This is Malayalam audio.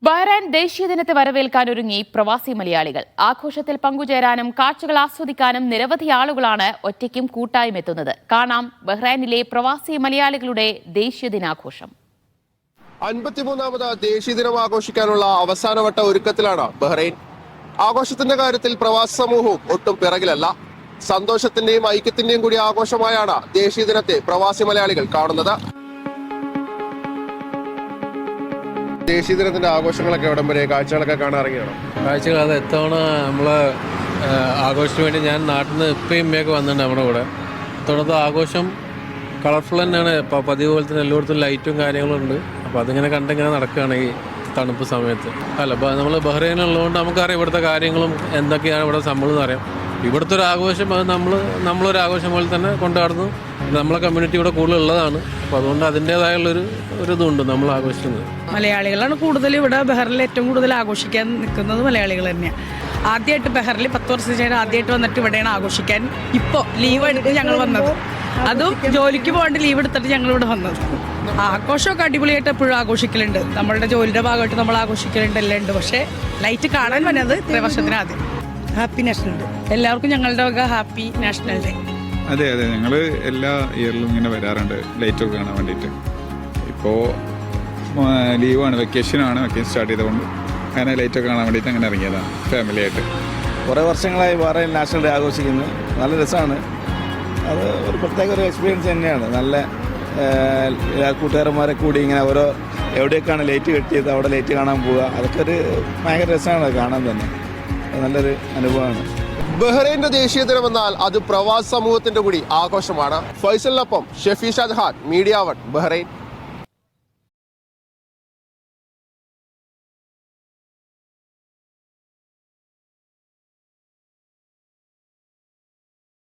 ബഹ്റൈൻ ദേശീയ ദിനത്തെ വരവേൽക്കാനൊരുങ്ങി പ്രവാസി മലയാളികൾ. ആഘോഷത്തിൽ പങ്കുചേരാനും കാഴ്ചകൾ ആസ്വദിക്കാനും നിരവധി ആളുകളാണ് ഒറ്റയ്ക്കും കൂട്ടായും എത്തുന്നത്. കാണാം ബഹ്റൈനിലെ പ്രവാസി മലയാളികളുടെ ദേശീയ ദിനാഘോഷം. 53ാമത് ദേശീയ ദിനം ആഘോഷിക്കാനുള്ള അവസാനവട്ട ഒരുക്കത്തിലാണ് ബഹ്റൈൻ. ആഘോഷത്തിന്റെ കാര്യത്തിൽ പ്രവാസി സമൂഹവും ഒട്ടും പിറകിലല്ല. സന്തോഷത്തിന്റെയും ഐക്യത്തിന്റെയും കൂടി ആഘോഷമായാണ് ദേശീയ ദിനത്തെ പ്രവാസി മലയാളികൾ കാണുന്നത്. ദേശീയ ദിനത്തിന്റെ ആഘോഷങ്ങളൊക്കെ എവിടം വരെ, കാഴ്ചകളൊക്കെ കാണാറിയാണ്? കാഴ്ചകൾ അത് എത്തവണ നമ്മളെ ആഘോഷത്തിന് വേണ്ടി ഞാൻ നാട്ടിൽ നിന്ന് ഇപ്പം ഇമ്മയൊക്കെ വന്നിട്ടുണ്ട് നമ്മുടെ കൂടെ. തുടർന്ന് ആഘോഷം കളർഫുൾ തന്നെയാണ്. ഇപ്പോൾ പതിവ് പോലെ തന്നെ എല്ലായിടത്തും ലൈറ്റും കാര്യങ്ങളും ഉണ്ട്. അപ്പോൾ അതിങ്ങനെ കണ്ടിങ്ങനെ നടക്കുകയാണ് ഈ തണുപ്പ് സമയത്ത്. അല്ല നമ്മൾ ബഹ്റൈനുള്ളതുകൊണ്ട് നമുക്കറിയാം ഇവിടുത്തെ കാര്യങ്ങളും എന്തൊക്കെയാണ് ഇവിടെ സംഭവം അറിയാം. ഇവിടുത്തെ ഒരു ആഘോഷം അത് നമ്മളൊരു ആഘോഷം പോലെ തന്നെ കൊണ്ടുനടന്നു. നമ്മളെ കമ്മ്യൂണിറ്റി ഇവിടെ കൂടുതലുള്ളതാണ്. അപ്പോൾ അതുകൊണ്ട് അതിൻ്റേതായുള്ളൊരു ഇതുണ്ട് നമ്മൾ ആഘോഷിക്കുന്നത്. മലയാളികളാണ് കൂടുതൽ ഇവിടെ ബഹ്റിൽ ഏറ്റവും കൂടുതൽ ആഘോഷിക്കാൻ നിൽക്കുന്നത് മലയാളികൾ തന്നെയാണ്. ആദ്യമായിട്ട് ബഹ്റിൽ 10 വർഷത്തിന് ശേഷം ആദ്യമായിട്ട് വന്നിട്ട് ഇവിടെയാണ് ആഘോഷിക്കാൻ. ഇപ്പോൾ ലീവ് എടുത്ത് ഞങ്ങൾ വന്നത്, അതും ജോലിക്ക് പോകാണ്ട് ലീവ് എടുത്തിട്ട് ഞങ്ങൾ ഇവിടെ വന്നത്. ആഘോഷമൊക്കെ അടിപൊളിയായിട്ട് എപ്പോഴും ആഘോഷിക്കലുണ്ട്. നമ്മളുടെ ജോലിയുടെ ഭാഗമായിട്ട് നമ്മൾ ആഘോഷിക്കലുണ്ട്, എല്ലാം ഉണ്ട്. പക്ഷേ ലൈറ്റ് കാണാൻ വന്നത് ഇത്രയും വർഷത്തിനാദ്യം. ഹാപ്പി നാഷണൽ ഡേ എല്ലാവർക്കും ഞങ്ങളുടെ വക ഹാപ്പി നാഷണൽ ഡേ. അതെ, ഞങ്ങൾ എല്ലാ ഇയറിലും ഇങ്ങനെ വരാറുണ്ട് ലൈറ്റൊക്കെ കാണാൻ വേണ്ടിയിട്ട്. ഇപ്പോൾ ലീവാണ്, വെക്കേഷൻ സ്റ്റാർട്ട് ചെയ്തുകൊണ്ട് അങ്ങനെ ലൈറ്റൊക്കെ കാണാൻ വേണ്ടിയിട്ട് അങ്ങനെ ഇറങ്ങിയതാണ് ഫാമിലിയായിട്ട്. കുറേ വർഷങ്ങളായി ബഹ്റൈൻ നാഷണൽ ഡേ ആഘോഷിക്കുന്നത് നല്ല രസമാണ്. അത് ഒരു പ്രത്യേക ഒരു എക്സ്പീരിയൻസ് തന്നെയാണ്. നല്ല കൂട്ടുകാരന്മാരെ കൂടി ഇങ്ങനെ ഓരോ എവിടെയൊക്കെയാണ് ലൈറ്റ് കെട്ടിയത് അവിടെ ലൈറ്റ് കാണാൻ പോവുക, അതൊക്കെ ഒരു ഭയങ്കര രസമാണ് കാണാൻ തന്നെ. നല്ലൊരു അനുഭവമാണ്. ബഹ്റൈന്റെ ദേശീയ ദിനം എന്നാൽ അത് പ്രവാസി സമൂഹത്തിന്റെ കൂടി ആഘോഷമാണ്. ഫൈസലിനൊപ്പം ഷെഫി ഷാജഹാൻ, മീഡിയ 1, ബഹ്റൈൻ.